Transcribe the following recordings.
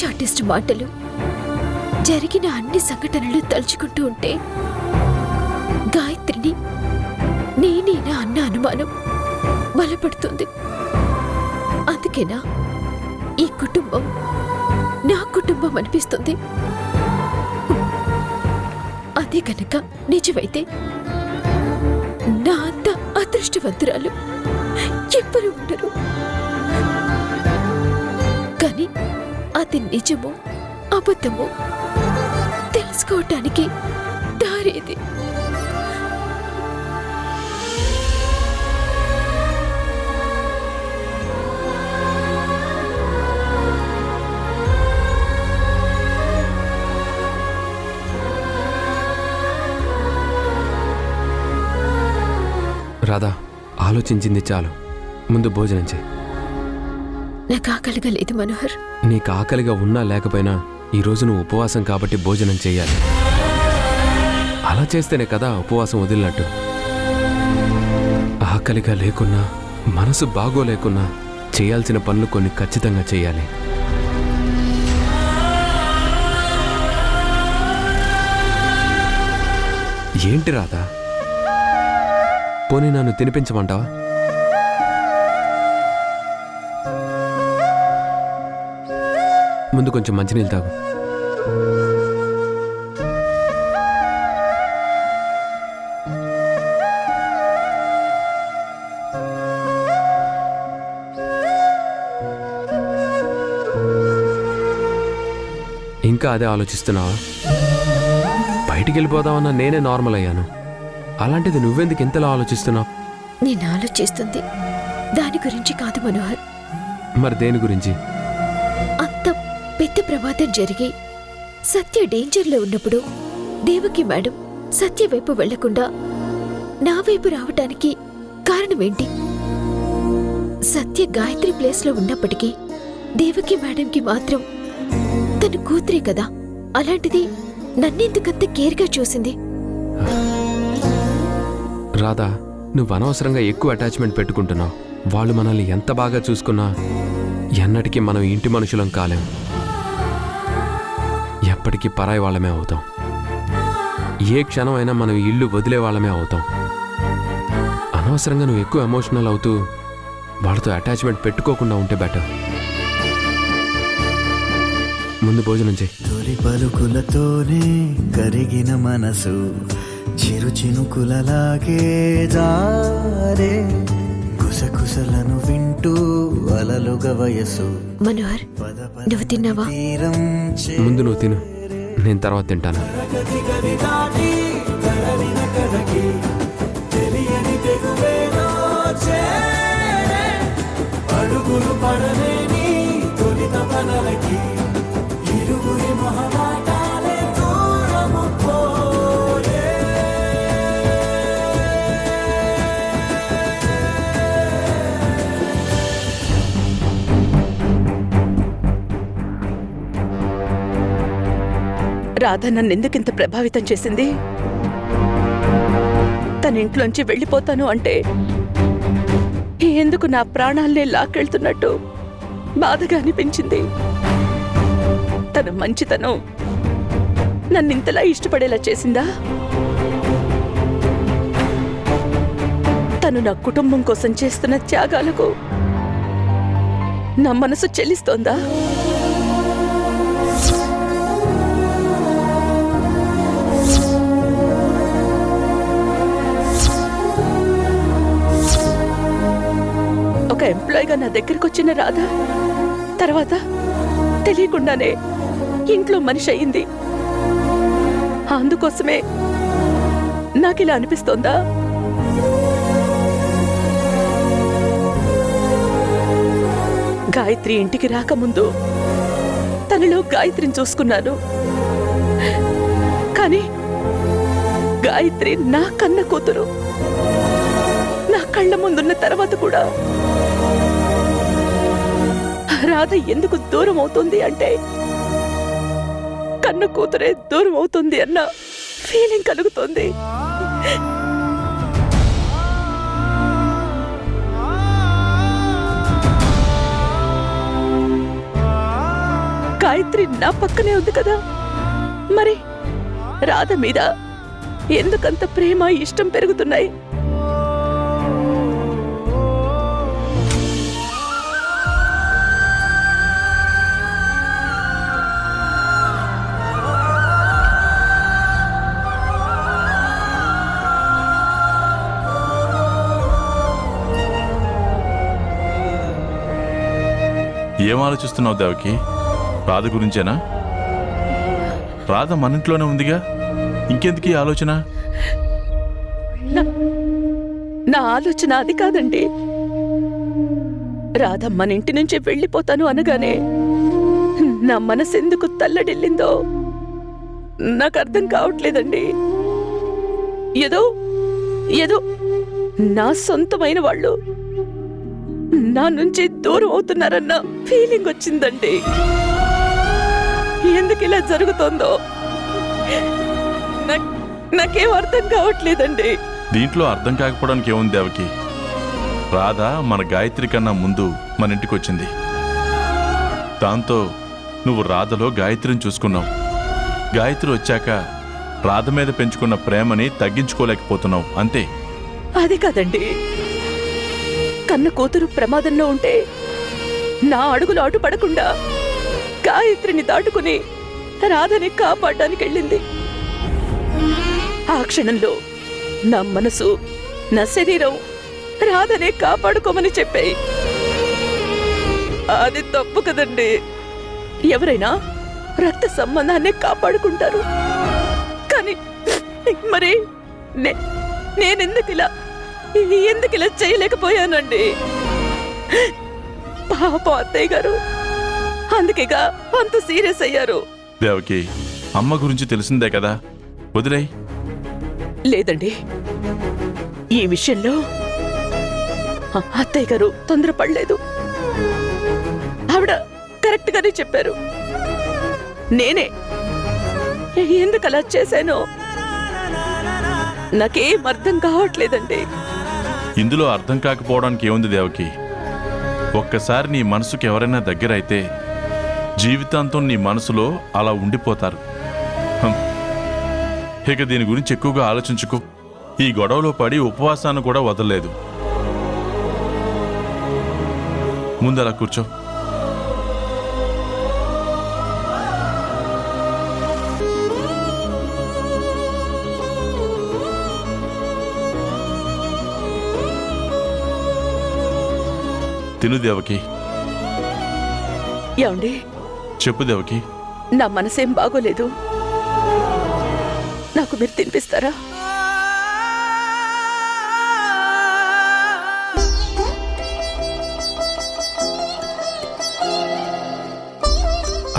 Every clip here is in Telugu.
చాటిస్ట్ మాటలు, జరిగిన అన్ని సంఘటనలు తలుచుకుంటూ ఉంటే గాయత్రిని నేనేనా అన్న అనుమానం బలపడుతుంది. అందుకేనా ఈ కుటుంబం నా కుటుంబం అనిపిస్తుంది. అదే కనుక నిజమైతే నా అంత అదృష్టవంతురాలు ఎవ్వరూ ఉండరు. కానీ అది నిజమో అబద్ధమో తెలుసుకోవటానికి దారేది. రాధా, ఆలోచించింది చాలు, ముందు భోజనం చేయి. నాకు ఆకలిగా లేదు మనోహర్. నీకు ఆకలిగా ఉన్నా లేకపోయినా ఈరోజు నువ్వు ఉపవాసం కాబట్టి భోజనం చేయాలి. అలా చేస్తేనే కదా ఉపవాసం వదిలినట్టు. ఆకలిగా లేకున్నా మనసు బాగోలేకున్నా చేయాల్సిన పనులు కొన్ని ఖచ్చితంగా చేయాలి. ఏంటి రాధా, పోనీ నన్ను తినిపించమంటావా? ముందు కొంచెం మంచినీళ్ళు తాగు. ఇంకా అదే ఆలోచిస్తున్నావా? బయటికి వెళ్ళిపోదామన్నా నేనే నార్మల్ అయ్యాను. అలాంటిది నువ్వెందుకు ఇంతలా ఆలోచిస్తున్నావు? నేను ఆలోచిస్తుంది దాని గురించి కాదు మనోహర్. మరి దేని గురించి? అంత పెద్ద ప్రమాదం జరిగి సత్య డేంజర్లో ఉన్నప్పుడు దేవకి మేడం సత్య వైపు వెళ్లకుండా నా వైపు రావటానికి కారణమేంటి? సత్య గాయత్రి ప్లేస్లో ఉన్నప్పటికీ దేవకి మేడంకి మాత్రం తన కూతురే కదా. అలాంటిది నన్నెందుకంత కేర్గా చూసింది? రాధా, నువ్వు అనవసరంగా ఎక్కువ అటాచ్మెంట్ పెట్టుకుంటున్నావు. వాళ్ళు మనల్ని ఎంత బాగా చూసుకున్నా ఎన్నటికీ మనం ఇంటి మనుషులం కాలేం. ఎప్పటికీ పరాయి వాళ్ళమే అవుతాం. ఏ క్షణం అయినా మనం ఇల్లు వదిలే వాళ్ళమే అవుతాం. అనవసరంగా నువ్వు ఎక్కువ ఎమోషనల్ అవుతూ వాళ్ళతో అటాచ్మెంట్ పెట్టుకోకుండా ఉంటే బెటర్. ముందు భోజనం చేయి. తొలి పలుకులతోనే కరిగిన మనసు చిరు చినుకులలాగే జారే, కుసకుసలను వింటూ అలలుగా వయసు. మనోహర్, నువ్వు తిన్నావా? ముందు నువ్వు తిను, నేను తర్వాత తింటాను. అడుగులు పడలేని తొలిత పనలకి ఇరుగురి మొహమాటాలే దూరము పోయే. రాధ నన్నెందుకింత ప్రభావితం చేసింది? తన ఇంట్లోంచి వెళ్ళిపోతాను అంటే ఎందుకు నా ప్రాణాల్నే లాక్కెళ్తున్నట్టు బాధగా అనిపించింది. తన మంచితనం నన్నింతలా ఇష్టపడేలా చేసిందా? తను నా కుటుంబం కోసం చేస్తున్న త్యాగాలకు నా మనసు చెల్లిస్తోందా? ఒక ఎంప్లాయీగా నా దగ్గరకు వచ్చిన రాధ తర్వాత తెలియకుండానే ఇంట్లో మనిషి అయింది. అందుకోసమే నాకిలా అనిపిస్తోందా? గాయత్రి ఇంటికి రాకముందు తనలో గాయత్రిని చూసుకున్నాను. కానీ గాయత్రి నా కన్న కూతురు. నా కళ్ళ ముందున్న తర్వాత కూడా రాధ ఎందుకు దూరం అవుతుంది అంటే కన్న కూతురే దూరం అవుతుంది అన్న ఫీలింగ్ కలుగుతుంది. గాయత్రి నా పక్కనే ఉంది కదా, మరి రాధ మీద ఎందుకంత ప్రేమ ఇష్టం పెరుగుతున్నాయి? ఏం ఆలోచిస్తున్నావు దేవకి? రాధ గురించేనా? రాధ మన ఇంట్లోనే ఉందిగా, ఇంకెందుకు ఈ ఆలోచన? నా ఆలోచన అది కాదండి. రాధ మన ఇంటి నుంచి వెళ్ళిపోతాను అనగానే నా మనసు ఎందుకు తల్లడిల్లిందో నాకు అర్థం కావట్లేదండి. ఏదో ఏదో నా సొంతమైన వాళ్ళు నా నుంచి దూరం అవుతున్నారన్న ఫీలింగ్ వచ్చిందండి. ఎందుకు ఇలా జరుగుతోందో నాకేం అర్థం కావట్లేదండి. దీంట్లో అర్థం కాకపోవడానికి ఏముంది దేవకి? రాధ మన గాయత్రి కన్నా ముందు మన ఇంటికి వచ్చింది. దాంతో నువ్వు రాధలో గాయత్రిని చూసుకున్నావు. గాయత్రి వచ్చాక రాధ మీద పెంచుకున్న ప్రేమని తగ్గించుకోలేకపోతున్నావు, అంతే. అది కాదండి, కన్న కూతురు ప్రమాదంలో ఉంటే నా అడుగులు అటు పడకుండా గాయత్రిని దాటుకుని రాధని కాపాడడానికి వెళ్ళింది. ఆ క్షణంలో నా మనసు, నా శరీరం రాధనే కాపాడుకోమని చెప్పాయి. అది తప్పు కదండి. ఎవరైనా రక్త సంబంధాన్నే కాపాడుకుంటారు. కానీ మరి నేనెందుకిలా చేయలేకపోయానండి? పాప అత్తయ్య గారు అందుకేగా అంత సీరియస్ అయ్యారు. దేవకి, అమ్మ గురించి తెలిసిందే కదా, వదిలేయ్. లేదండి, ఈ విషయంలో అత్తయ్య గారు తొందరపడలేదు. ఆవిడ కరెక్ట్ గానే చెప్పారు. నేనే ఎందుకు అలా చేశానో నాకేం అర్థం కావట్లేదండి. ఇందులో అర్థం కాకపోవడానికి ఏముంది దేవకి? ఒక్కసారి నీ మనసుకి ఎవరైనా దగ్గరైతే జీవితాంతం నీ మనసులో అలా ఉండిపోతారు. ఇక దీని గురించి ఎక్కువగా ఆలోచించుకో. ఈ గొడవలో పడి ఉపవాసాన్ని కూడా వదలలేదు. ముందలా కూర్చో. తిను దేవకి. ఏమండి? చెప్పు దేవకి. నా మనసేం బాగోలేదు, నాకు మీరు తినిపిస్తారా?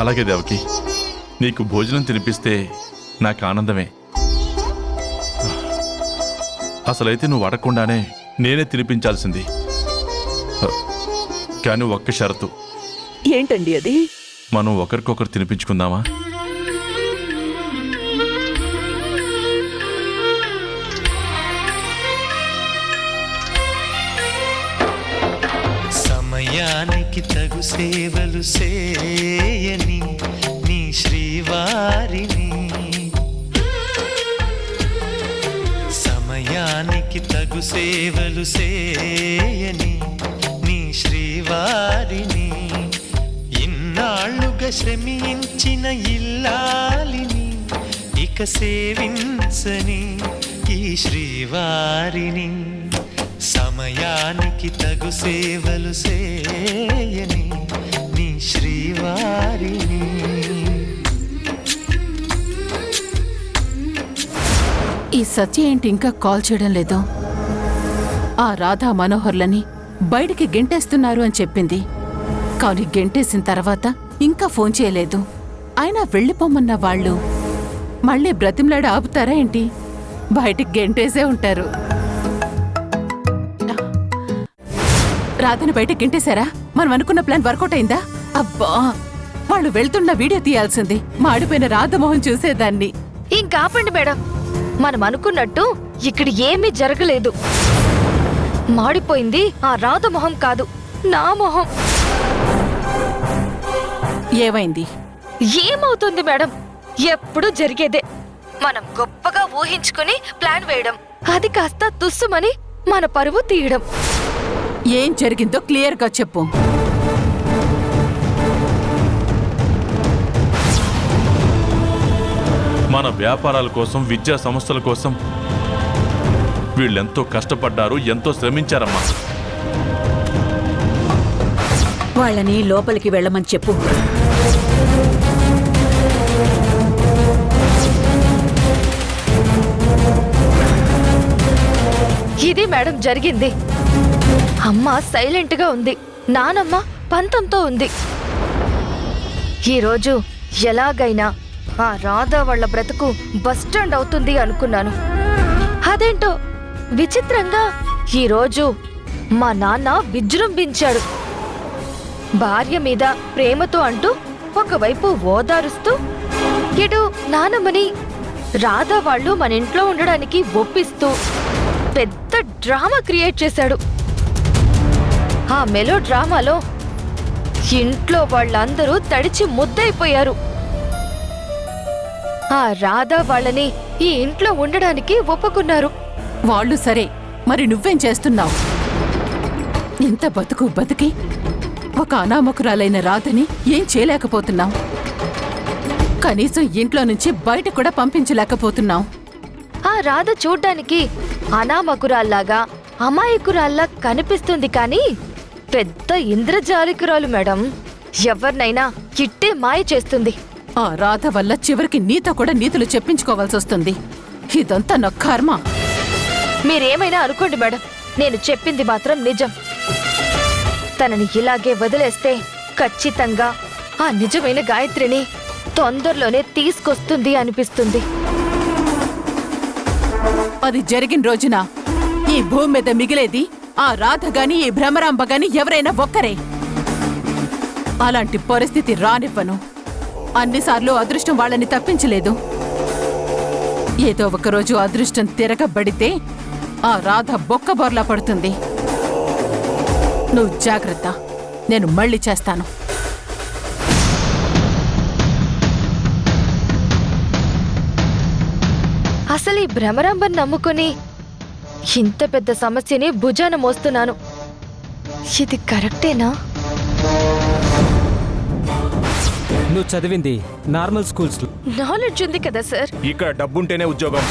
అలాగే దేవకి, నీకు భోజనం తినిపిస్తే నాకు ఆనందమే. అసలైతే నువ్వు అడగకుండానే నేనే తినిపించాల్సింది. కానీ ఒక్క షరతు. ఏంటండి అది? మనం ఒకరికొకరు తినిపించుకుందామా? సమయానికి తగు సేవలు చేయని నీ శ్రీవారిని, సమయానికి తగు సేవలు చేయని నీ శ్రీవారిని, ఇన్నాళ్ళుగా శ్రమించిన ఇల్లాలిని ఇక సేవించని ఈ శ్రీవారిని, సమయానికి తగు సేవలు చేయని నీ శ్రీవారిని. ఈ సత్య ఏంటి ఇంకా కాల్ చేయడం లేదు? ఆ రాధా మనోహర్లని బయటికి గెంటేస్తున్నారు అని చెప్పింది, కానీ గెంటేసిన తర్వాత ఇంకా ఫోన్ చేయలేదు. అయినా వెళ్ళిపోమన్న వాళ్ళు మళ్ళీ బ్రతిమలాడి ఆపుతారా ఏంటి? బయటికి గెంటేసే ఉంటారు. రాధని బయటకు గెంటేశారా? మనం అనుకున్న ప్లాన్ వర్కౌట్ అయిందా? అబ్బా, వాళ్ళు వెళ్తున్న వీడియో తీయాల్సింది. మాడిపోయిన రాధమోహన్ చూసేదాన్ని. ఇంకాపండి మేడం, మనం అనుకున్నట్టు ఇక్కడ ఏమీ జరగలేదు. మాడిపోయింది ఆ రాధ మొహం కాదు, నా మొహం. ఏమైంది? ఏమవుతుంది మేడం? ఎప్పుడు జరిగేదే. మనం గొప్పగా ఊహించుకుని ప్లాన్ వేయడం, అది కాస్త తుస్సుమని మన పరువు తీయడం. ఏం జరిగిందో క్లియర్గా చెప్పు. మన వ్యాపారాల కోసం, విద్యా సంస్థల కోసం వీళ్ళెంతో కష్టపడ్డారు, ఎంతో శ్రమించారమ్మా. వాళ్ళని లోపలికి వెళ్ళమని చెప్పు. ఇది మేడం జరిగింది. అమ్మ సైలెంట్ గా ఉంది, నానమ్మ పంతంతో ఉంది. ఈరోజు ఎలాగైనా ఆ రాధా వాళ్ళ బ్రతుకు బస్టాండ్ అవుతుంది అనుకున్నాను. అదేంటో విచిత్రంగా ఈరోజు మా నాన్న విజృంభించాడు. భార్య మీద ప్రేమతో అంటూ ఒకవైపు ఓదారుస్తూ, ఇటు నానమ్మని రాధా వాళ్ళు మన ఇంట్లో ఉండడానికి ఒప్పిస్తూ పెద్ద డ్రామా క్రియేట్ చేశాడు. ఆ మెలో డ్రామాలో ఇంట్లో వాళ్ళందరూ తడిచి ముద్దయిపోయారు. ఆ రాధా వాళ్ళని ఈ ఇంట్లో ఉండడానికి ఒప్పుకున్నారు. వాళ్ళు సరే, మరి నువ్వేం చేస్తున్నావు? ఇంత బతికి ఒక అనామకురాలైన రాధని ఏం చేయలేకపోతున్నావు? కనీసం ఇంట్లో నుంచి బయట కూడా పంపించలేకపోతున్నావు. ఆ రాధ చూడ్డానికి అనామకురాల్లాగా, అమాయకురాల్లా కనిపిస్తుంది కానీ పెద్ద ఇంద్రజాలికురాలు మేడం. ఎవరినైనా ఇట్టే మాయ చేస్తుంది. ఆ రాధ వల్ల చివరికి నీతో కూడా నీతులు చెప్పించుకోవాల్సి వస్తుంది. ఇదంతా నా కర్మ. మీరేమైనా అనుకోండి మేడం, నేను చెప్పింది మాత్రం నిజం. తనని ఇలాగే వదిలేస్తే ఖచ్చితంగా ఆ నిజమైన గాయత్రిని తొందరలోనే తీసుకొస్తుంది అనిపిస్తుంది. అది జరిగిన రోజున ఈ భూమి మీద మిగిలేది ఆ రాధ గాని, ఈ భ్రమరాంబ గాని ఎవరైనా ఒక్కరే. అలాంటి పరిస్థితి రానివ్వను. అన్నిసార్లు అదృష్టం వాళ్ళని తప్పించలేదు. ఏదో ఒకరోజు అదృష్టం తిరగబడితే ఆ రాధ బొక్కబోర్లా పడుతుంది. నువ్వు జాగ్రత్త, నేను మళ్ళీ చేస్తాను. అసలు ఈ భ్రమరాంబని నమ్ముకుని ఇంత పెద్ద సమస్యని భుజాన మోస్తున్నాను. ఇది కరెక్టేనా? నువ్వు చదివింది నార్మల్ స్కూల్స్ లో. నాలెడ్జ్ ఉంది కదా సార్. ఇక్కడ డబ్బుంటేనే ఉద్యోగం.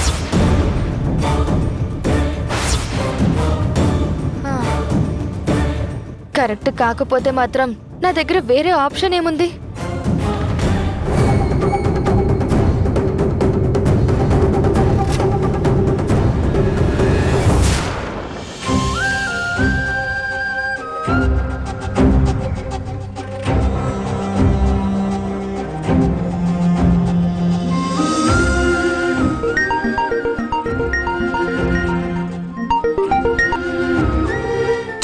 కరెక్ట్ కాకపోతే మాత్రం నా దగ్గర వేరే ఆప్షన్ ఏముంది?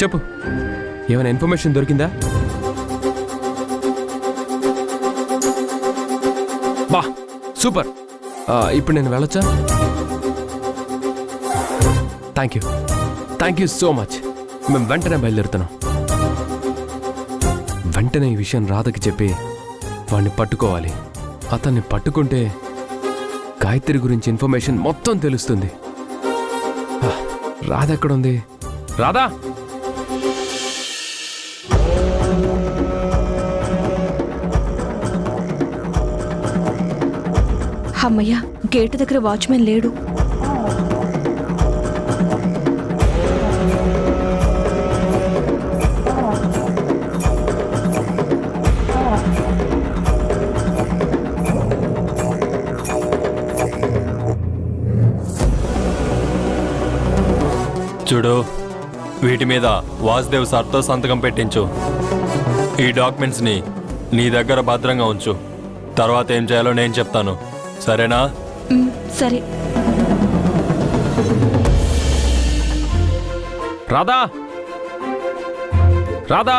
చెప్పు, ఏమైనా ఇన్ఫర్మేషన్ దొరికిందా? బా సూపర్. ఇప్పుడు నేను వెళ్ళొచ్చా? Thank you so much. మేము వెంటనే బయలుదేరుతున్నాం. వెంటనే ఈ విషయం రాధకి చెప్పి వాడిని పట్టుకోవాలి. అతన్ని పట్టుకుంటే గాయత్రి గురించి ఇన్ఫర్మేషన్ మొత్తం తెలుస్తుంది. రాధ ఎక్కడుంది? రాధా! అమ్మయ్య, గేటు దగ్గర వాచ్మెన్ లేడు. చూడు, వీటి మీద వాసుదేవ్ సార్తో సంతకం పెట్టించు. ఈ డాక్యుమెంట్స్ని నీ దగ్గర భద్రంగా ఉంచు. తర్వాత ఏం చేయాలో నేను చెప్తాను, సరేనా? సరే. రాధా! రాధా!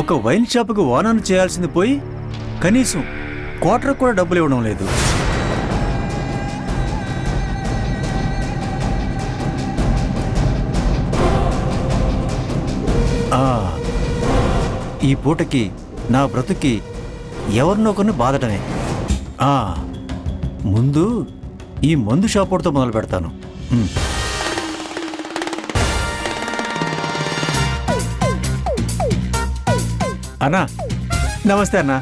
ఒక వైన్ షాపుకి ఓనర్ను చేయాల్సింది పోయి కనీసం క్వార్టర్ కూడా డబ్బులు ఇవ్వడం లేదు. ఈ పూటకి నా బ్రతుకి ఎవరినొకరిని బాధటమే. ముందు ఈ మందు షాపుతో మొదలు పెడతాను. అన్నా నమస్తే అన్నా.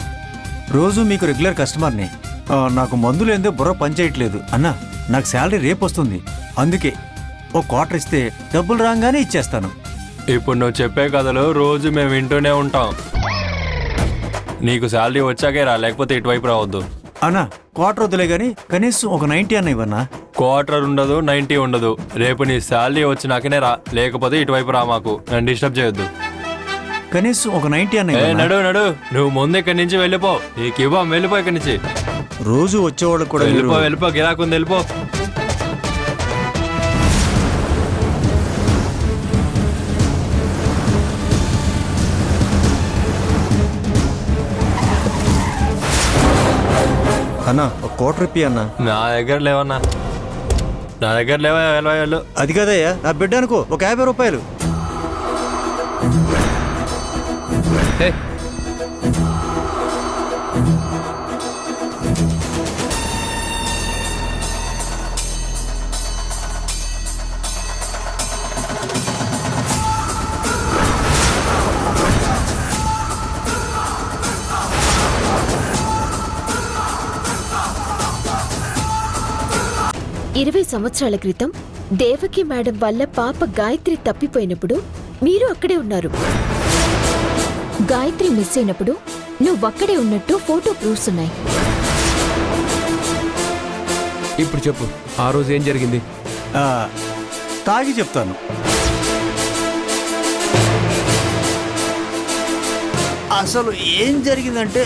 రోజు మీకు రెగ్యులర్ కస్టమర్ని. నాకు మందు లేదే బుర్ర పనిచేయట్లేదు అన్నా. నాకు శాలరీ రేపు వస్తుంది, అందుకే ఓ క్వార్టర్ ఇస్తే డబ్బులు రాగానే ఇచ్చేస్తాను. ఇప్పుడు నువ్వు చెప్పే కథలు రోజు మేము వింటూనే ఉంటాం. నీకు శాలరీ వచ్చాకే రా, లేకపోతే ఇటువైపు రావద్దు. అన్నా క్వార్టర్ వద్దులే కానీ కనీసం ఒక 90 అన్న ఇవ్వన్నా. క్వార్టర్ ఉండదు, 90 ఉండదు. రేపు నీ శాలరీ వచ్చినాకనే రా, లేకపోతే ఇటువైపు రా. మాకు నన్ను డిస్టర్బ్ చేయొద్దు. కనీసం ఒక 90 అన్న ఏ ఇవ్వన్నా. నడు, నువ్వు ముందు ఇక్కడి నుంచి వెళ్ళిపో. నీకు ఇవ్వం, వెళ్ళిపో ఇక్కడి నుంచి. రోజు వచ్చేవాళ్ళకి కూడా వెళ్ళిపో, గిరాకుంది, వెళ్ళిపో. అన్నా ఒక క్వార్టర్ ఇప్పి అన్నా. నా దగ్గర లేవన్నా, నా దగ్గర లేవా? వెళ్ళు. అది కదయ్యా, నా బిడ్డ అనుకో, ఒక 50 రూపాయలు. హే, 20 సంవత్సరాల క్రితం దేవకి మేడం వల్ల పాప గాయత్రి తప్పిపోయినప్పుడు మీరు అక్కడే ఉన్నారు. గాయత్రి మిస్ అయినప్పుడు నువ్వక్కడే ఉన్నట్టు ఫోటో ప్రూఫ్స్ ఉన్నాయి. ఇప్పుడు చెప్పు, ఆ రోజు ఏం జరిగింది? తాగి చెప్తాను. అసలు ఏం జరిగిందంటే